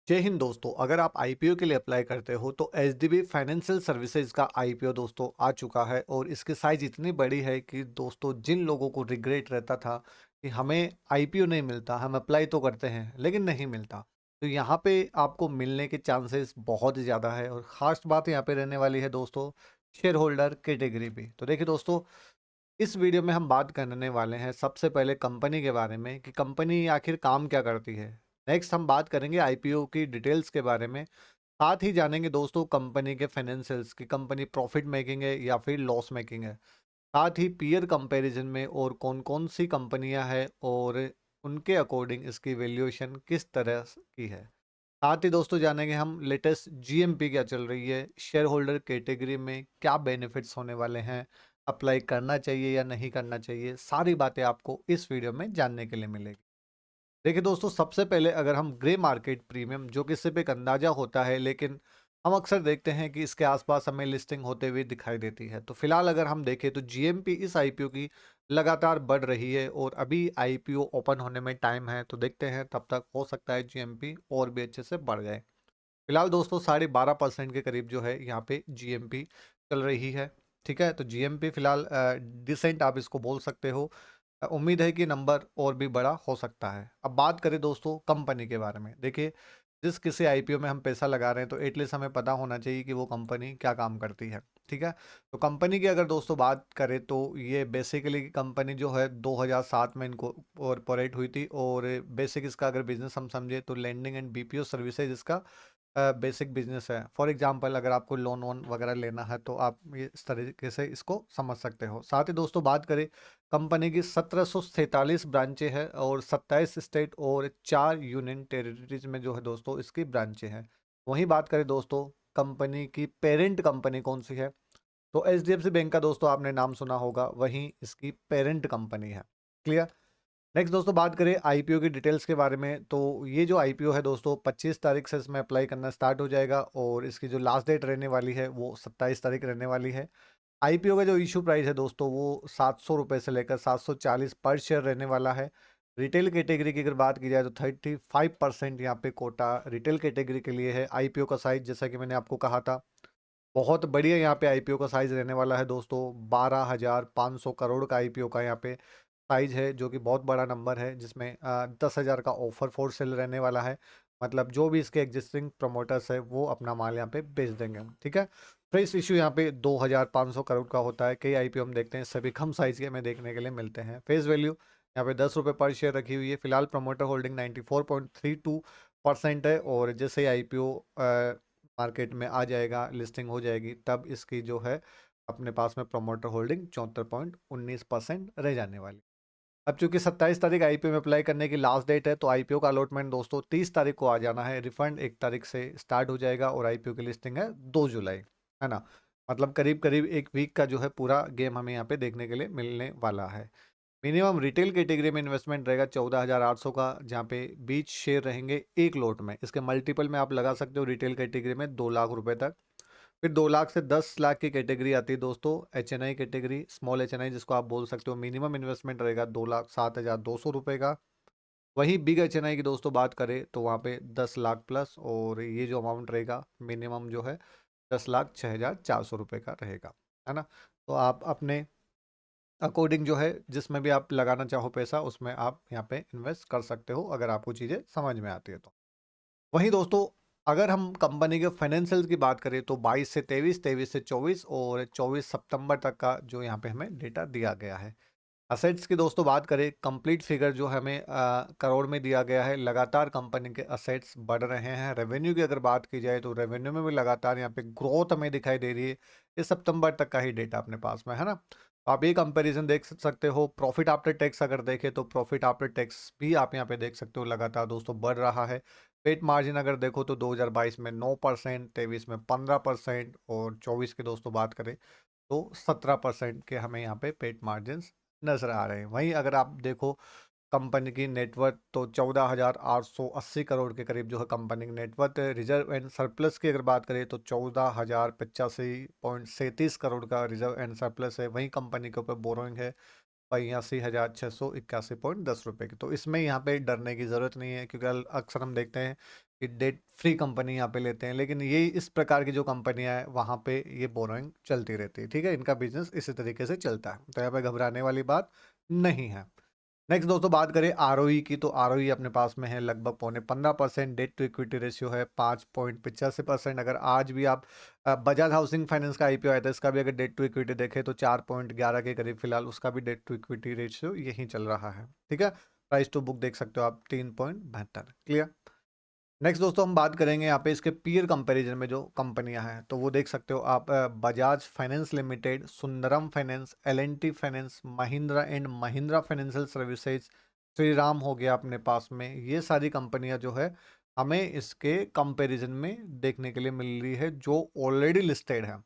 जय हिंद दोस्तों। अगर आप आईपीओ के लिए अप्लाई करते हो तो एचडीबी फाइनेंशियल सर्विसेज का आईपीओ दोस्तों आ चुका है और इसकी साइज इतनी बड़ी है कि दोस्तों जिन लोगों को रिग्रेट रहता था कि हमें आईपीओ नहीं मिलता, हम अप्लाई तो करते हैं लेकिन नहीं मिलता, तो यहाँ पे आपको मिलने के चांसेस बहुत ज़्यादा है। और ख़ास बात यहाँ पे रहने वाली है दोस्तों शेयर होल्डर कैटेगरी भी। तो देखिए दोस्तों, इस वीडियो में हम बात करने वाले हैं सबसे पहले कंपनी के बारे में कि कंपनी आखिर काम क्या करती है। नेक्स्ट हम बात करेंगे आईपीओ की डिटेल्स के बारे में। साथ ही जानेंगे दोस्तों कंपनी के फाइनेंशियल्स की, कंपनी प्रॉफिट मेकिंग है या फिर लॉस मेकिंग है। साथ ही पीयर कंपैरिजन में और कौन कौन सी कंपनियां हैं और उनके अकॉर्डिंग इसकी वैल्यूएशन किस तरह की है। साथ ही दोस्तों जानेंगे हम लेटेस्ट जीएमपी क्या चल रही है, शेयर होल्डर कैटेगरी में क्या बेनिफिट्स होने वाले हैं, अप्लाई करना चाहिए या नहीं करना चाहिए, सारी बातें आपको इस वीडियो में जानने के लिए मिलेगी। देखिए दोस्तों, सबसे पहले अगर हम ग्रे मार्केट प्रीमियम, जो कि सिर्फ एक अंदाजा होता है लेकिन हम अक्सर देखते हैं कि इसके आसपास हमें लिस्टिंग होते हुए दिखाई देती है। तो फिलहाल अगर हम देखें तो जीएमपी इस आईपीओ की लगातार बढ़ रही है और अभी आईपीओ ओपन होने में टाइम है, तो देखते हैं तब तक हो सकता है जीएमपी और भी अच्छे से बढ़ जाए। फिलहाल दोस्तों 12.5% के करीब जो है यहाँ पे जीएमपी चल रही है। ठीक है, तो जीएमपी फिलहाल डिसेंट आप इसको बोल सकते हो। उम्मीद है कि नंबर और भी बड़ा हो सकता है। अब बात करें दोस्तों कंपनी के बारे में। देखिए, जिस किसी आईपीओ में हम पैसा लगा रहे हैं तो एटलीस्ट हमें पता होना चाहिए कि वो कंपनी क्या काम करती है। ठीक है, तो कंपनी की अगर दोस्तों बात करें तो ये बेसिकली कंपनी जो है 2007 में इनको कॉरपोरेट हुई थी। और बेसिक इसका अगर बिजनेस हम समझे तो लैंडिंग एंड बीपीओ सर्विसेज इसका बेसिक बिजनेस है। फॉर एग्जांपल अगर आपको लोन वोन वगैरह लेना है तो आप ये इस तरीके से इसको समझ सकते हो। साथ ही दोस्तों बात करें कंपनी की 1743 ब्रांचें हैं और 27 स्टेट और 4 यूनियन टेरिटरीज में जो है दोस्तों इसकी ब्रांचें हैं। वहीं बात करें दोस्तों कंपनी की पेरेंट कंपनी कौन सी है, तो एचडीएफसी बैंक का दोस्तों आपने नाम सुना होगा, वहीं इसकी पेरेंट कंपनी है। क्लियर। नेक्स्ट दोस्तों बात करें आईपीओ की डिटेल्स के बारे में, तो ये जो आईपीओ है दोस्तों 25 तारीख से इसमें अप्लाई करना स्टार्ट हो जाएगा और इसकी जो लास्ट डेट रहने वाली है वो 27 तारीख रहने वाली है। आईपीओ का जो इशू प्राइस है दोस्तों वो 700 रुपये से लेकर 740 पर शेयर रहने वाला है। रिटेल कैटेगरी की अगर बात की जाए तो 35% यहाँ पे कोटा रिटेल कैटेगरी के लिए है। आईपीओ का साइज जैसा कि मैंने आपको कहा था बहुत बढ़िया यहाँ पे आईपीओ का साइज रहने वाला है दोस्तों। 12,500 करोड़ का आईपीओ का यहाँ पे साइज है, जो कि बहुत बड़ा नंबर है, जिसमें 10,000 का ऑफर फोर सेल रहने वाला है। मतलब जो भी इसके एग्जिस्टिंग प्रमोटर्स है वो अपना माल यहाँ पे बेच देंगे। ठीक है, फेस इशू यहाँ पे 2,500 करोड़ का होता है। कई आईपीओ हम देखते हैं सभी कम साइज के हमें देखने के लिए मिलते हैं। फेस वैल्यू यहाँ पे 10 रुपये पर शेयर रखी हुई है। फिलहाल प्रमोटर होल्डिंग 94.32% है और जैसे ही आईपीओ मार्केट में आ जाएगा, लिस्टिंग हो जाएगी, तब इसकी जो है अपने पास में प्रमोटर होल्डिंग 74.19% रह जाने वाली। अब चूंकि 27 तारीख आईपीओ में अप्लाई करने की लास्ट डेट है तो आईपीओ का अलॉटमेंट दोस्तों 30 तारीख को आ जाना है। रिफंड 1 तारीख से स्टार्ट हो जाएगा और आईपीओ की लिस्टिंग है 2 जुलाई, है ना। मतलब करीब करीब एक वीक का जो है पूरा गेम हमें यहाँ पे देखने के लिए मिलने वाला है। मिनिमम रिटेल कैटेगरी में इन्वेस्टमेंट रहेगा 14,800 का, जहाँ पे 20 शेयर रहेंगे एक लोट में। इसके मल्टीपल में आप लगा सकते हो रिटेल कैटेगरी में 2 लाख रुपए तक। फिर 2 लाख से 10 लाख की कैटेगरी आती है दोस्तों एचएनआई कैटेगरी, स्मॉल एचएनआई जिसको आप बोल सकते हो। मिनिमम इन्वेस्टमेंट रहेगा 2,07,200 रुपये का। वहीं बिग एचएनआई की दोस्तों बात करें तो वहाँ पे 10 लाख प्लस, और ये जो अमाउंट रहेगा मिनिमम जो है 10,06,400 रुपये का रहेगा, है ना। तो आप अपने अकॉर्डिंग जो है जिसमें भी आप लगाना चाहो पैसा उसमें आप यहाँ पे इन्वेस्ट कर सकते हो, अगर आपको चीज़ें समझ में आती है तो। वहीं दोस्तों अगर हम कंपनी के फाइनेंशियल की बात करें तो 22 से 23, 23 से 24 और 24 सितंबर तक का जो यहाँ पे हमें डेटा दिया गया है। असेट्स की दोस्तों बात करें, कंप्लीट फिगर जो हमें करोड़ में दिया गया है। लगातार कंपनी के असेट्स बढ़ रहे हैं। रेवेन्यू की अगर बात की जाए तो रेवेन्यू में भी लगातार यहाँ पे ग्रोथ हमें दिखाई दे रही है। इस सितंबर तक का ही डेटा अपने पास में है ना। तो आप ये कंपैरिजन देख सकते हो। प्रॉफिट आफ्टर टैक्स अगर देखें तो प्रॉफिट आफ्टर टैक्स भी आप यहाँ पे देख सकते हो लगातार दोस्तों बढ़ रहा है। पेट मार्जिन अगर देखो तो 2022 में 9%, 23 में 15% और 24 की दोस्तों बात करें तो 17% के हमें यहाँ पे पेट मार्जिन नजर आ रहे हैं। वहीं अगर आप देखो कंपनी की नेटवर्थ तो 14,880 करोड़ के करीब जो है कंपनी की नेटवर्थ है। रिजर्व एंड सरप्लस की अगर बात करें तो 14,085.37 करोड़ का रिजर्व एंड सरप्लस है। वहीं कंपनी के ऊपर बोरोइंग है 82,681.10 रुपये की। तो इसमें यहाँ पे डरने की ज़रूरत नहीं है, क्योंकि अक्सर हम देखते हैं कि डेट फ्री कंपनी यहाँ पे लेते हैं, लेकिन ये इस प्रकार की जो कंपनियां हैं वहाँ पे ये बोरोइंग चलती रहती है। ठीक है, इनका बिजनेस इसी तरीके से चलता है, तो यहाँ पे घबराने वाली बात नहीं है। नेक्स्ट दोस्तों बात करें आरओई की, तो आरओई अपने पास में है लगभग 15%। डेट टू इक्विटी रेशियो है 5.85%। अगर आज भी आप बजाज हाउसिंग फाइनेंस का आईपीओ आया था, इसका भी अगर डेट टू इक्विटी देखें तो 4.11 के करीब फिलहाल उसका भी डेट टू इक्विटी रेशियो यही चल रहा है। ठीक है, प्राइस टू बुक देख सकते हो आप 3.72। क्लियर। नेक्स्ट दोस्तों हम बात करेंगे यहाँ पे इसके पीयर कंपैरिजन में जो कंपनियां हैं, तो वो देख सकते हो आप Bajaj finance limited, Sundaram finance, L&T finance, Mahindra and Mahindra financial services, Shriram हो गया अपने पास में। ये सारी कंपनियां जो है हमें इसके कंपैरिजन में देखने के लिए मिल रही है जो ऑलरेडी लिस्टेड है।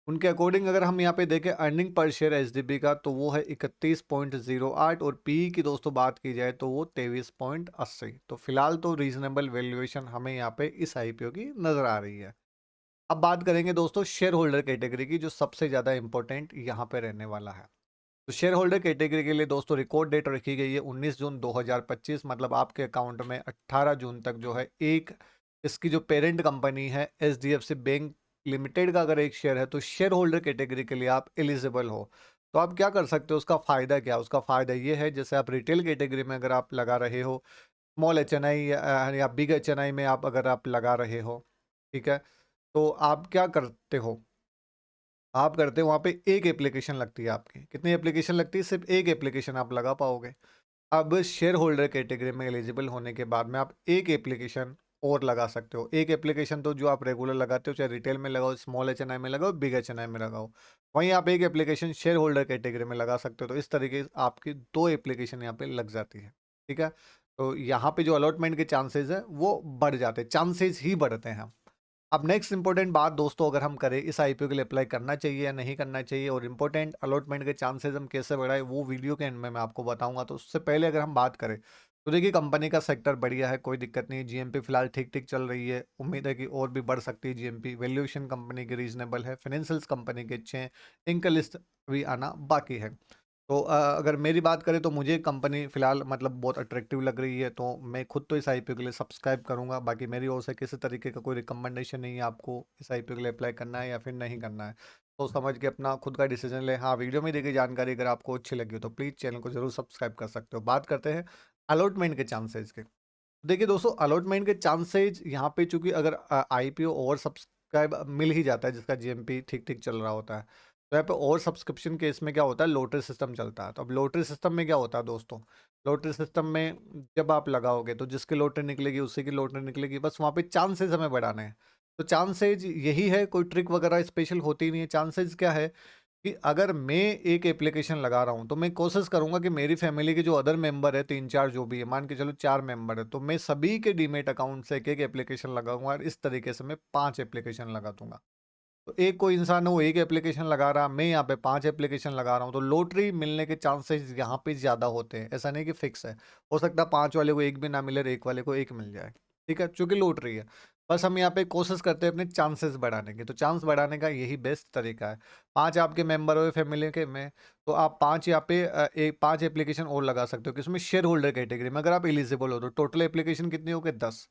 उनके अकॉर्डिंग अगर हम यहाँ पे देखें अर्निंग पर शेयर एचडीबी का, तो वो है 31.08 और पी की दोस्तों बात की जाए तो वो 23.80। तो फिलहाल तो रीजनेबल वैल्यूएशन हमें यहाँ पे इस आईपीओ की नजर आ रही है। अब बात करेंगे दोस्तों शेयर होल्डर कैटेगरी की, जो सबसे ज्यादा इंपॉर्टेंट यहाँ पे रहने वाला है। तो शेयर होल्डर कैटेगरी के लिए दोस्तों रिकॉर्ड डेट रखी गई है 19 जून 2025, मतलब आपके अकाउंट में 18 जून तक जो है एक इसकी जो पेरेंट कंपनी है एचडीएफसी बैंक लिमिटेड का अगर एक शेयर है तो शेयर होल्डर कैटेगरी के लिए आप एलिजिबल हो। तो आप क्या कर सकते हो, उसका फायदा क्या, उसका फायदा ये है जैसे आप रिटेल कैटेगरी में अगर आप लगा रहे हो, स्मॉल एचएनआई या बिग एचएनआई में आप अगर आप लगा रहे हो, ठीक है, तो आप क्या करते हो, आप करते हो वहाँ पे एक एप्लीकेशन लगती है आपकी। कितनी एप्लीकेशन लगती है, सिर्फ एक एप्लीकेशन आप लगा पाओगे। अब शेयर होल्डर कैटेगरी में एलिजिबल होने के बाद में आप एक एप्लीकेशन और लगा सकते हो। एक एप्लीकेशन तो जो आप रेगुलर लगाते हो, चाहे रिटेल में लगाओ, स्मॉल एचएनआई में लगाओ, बिग एचएनआई में लगाओ, वहीं आप एक एप्लीकेशन शेयर होल्डर कैटेगरी में लगा सकते हो। तो इस तरीके से आपकी दो एप्लीकेशन यहाँ पे लग जाती है। ठीक है, तो यहाँ पे जो अलॉटमेंट के चांसेस है वो बढ़ जाते हैं, चांसेस ही बढ़ते हैं। अब नेक्स्ट इंपॉर्टेंट बात दोस्तों अगर हम करें, इस आईपीओ के लिए अप्लाई करना चाहिए या नहीं करना चाहिए और इंपॉर्टेंट अलॉटमेंट के चांसेस हम कैसे बढ़ाएं, वो वीडियो के एंड में मैं आपको बताऊंगा। तो उससे पहले अगर हम बात करें तो देखिए कंपनी का सेक्टर बढ़िया है, कोई दिक्कत नहीं है। जीएमपी फिलहाल ठीक ठीक चल रही है, उम्मीद है कि और भी बढ़ सकती है जीएमपी। वैल्यूएशन कंपनी की रीजनेबल है, फाइनेंशियल्स कंपनी के अच्छे हैं, इनका लिस्ट भी आना बाकी है। तो अगर मेरी बात करें तो मुझे कंपनी फ़िलहाल मतलब बहुत अट्रैक्टिव लग रही है, तो मैं खुद तो इस आईपीओ के लिए सब्सक्राइब करूंगा। बाकी मेरी ओर से किसी तरीके का कोई रिकमेंडेशन नहीं है आपको इस आईपीओ के लिए अप्लाई करना है या फिर नहीं करना है। तो समझ के अपना खुद का डिसीजन ले। हाँ, वीडियो में दी गई जानकारी अगर आपको अच्छी लगी हो तो प्लीज़ चैनल को जरूर सब्सक्राइब कर सकते हो। बात करते हैं अलॉटमेंट के चांसेज के। देखिए दोस्तों, अलॉटमेंट के चांसेज यहाँ पे चूंकि अगर आईपीओ ओवर सब्सक्राइब मिल ही जाता है जिसका जीएमपी ठीक ठीक चल रहा होता है, तो यहाँ पे ओवर सब्सक्रिप्शन केस में क्या होता है, लॉटरी सिस्टम चलता है। तो अब लॉटरी सिस्टम में क्या होता है दोस्तों, लॉटरी सिस्टम में जब आप लगाओगे तो जिसकी लॉटरी निकलेगी उसी की लॉटरी निकलेगी, बस वहाँ पे चांसेस हमें बढ़ाने हैं। तो चांसेज यही है, कोई ट्रिक वगैरह स्पेशल होती नहीं है। चांसेस क्या है कि अगर मैं एक एप्लीकेशन लगा रहा हूं तो मैं कोशिश करूंगा कि मेरी फैमिली के जो अदर मेंबर है, 3-4 जो भी है, मान के चलो 4 मेंबर है, तो मैं सभी के डीमेट अकाउंट से एक एक एप्लीकेशन लगाऊंगा और इस तरीके से मैं 5 एप्लीकेशन लगा दूंगा। तो एक कोई इंसान है वो एक एप्लीकेशन लगा रहा, मैं यहाँ पे 5 एप्लीकेशन लगा रहा हूँ, तो लॉटरी मिलने के चांसेस यहाँ पे ज़्यादा होते हैं। ऐसा नहीं कि फिक्स है, हो सकता है 5 वाले को एक भी ना मिले और एक वाले को एक मिल जाए। ठीक है, चूंकि लॉटरी है। बस हम यहाँ पे कोशिश करते हैं अपने चांसेस बढ़ाने की, तो चांस बढ़ाने का यही बेस्ट तरीका है। 5 आपके मेंबर हो फैमिली के में, तो आप 5 यहाँ पे एक 5 एप्लीकेशन और लगा सकते हो कि उसमें शेयर होल्डर कैटेगरी में अगर आप एलिजिबल हो तो टोटल एप्लीकेशन कितनी हो गई, 10।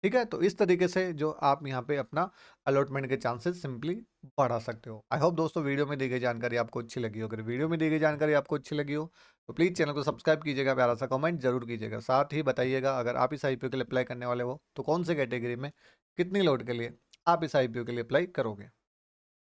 ठीक है, तो इस तरीके से जो आप यहाँ पे अपना अलॉटमेंट के चांसेस सिंपली बढ़ा सकते हो। आई होप दोस्तों वीडियो में दी गई जानकारी आपको अच्छी लगी हो। अगर वीडियो में दी गई जानकारी आपको अच्छी लगी हो तो प्लीज़ चैनल को सब्सक्राइब कीजिएगा, प्यारा सा कमेंट जरूर कीजिएगा। साथ ही बताइएगा अगर आप इस आईपीओ के लिए अप्लाई करने वाले हो तो कौन से कैटेगरी में कितनी लोड के लिए आप इस आईपीओ के लिए अप्लाई करोगे।